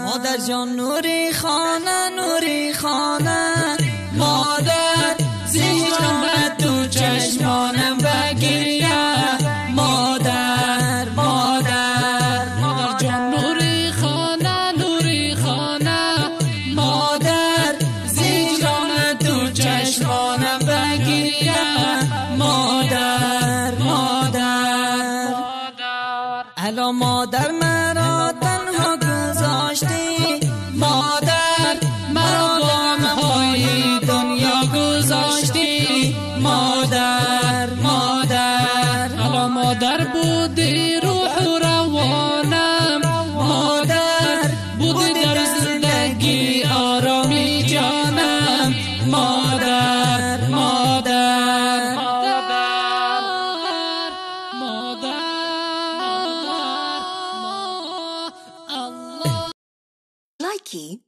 مادر جان نوری خانه مادر زیرم تو چشمانم بگیریه مادر جان نوری خانه مادر زیرم تو چشمانم بگیریه مادر الا مادر مرا تنها گذاشتی مادر مرا غم‌های دنیا گذاشتی مادر الا مادر بودی روح و روانم مادر بودی در زندگی آرامی جانم مادر الله Likey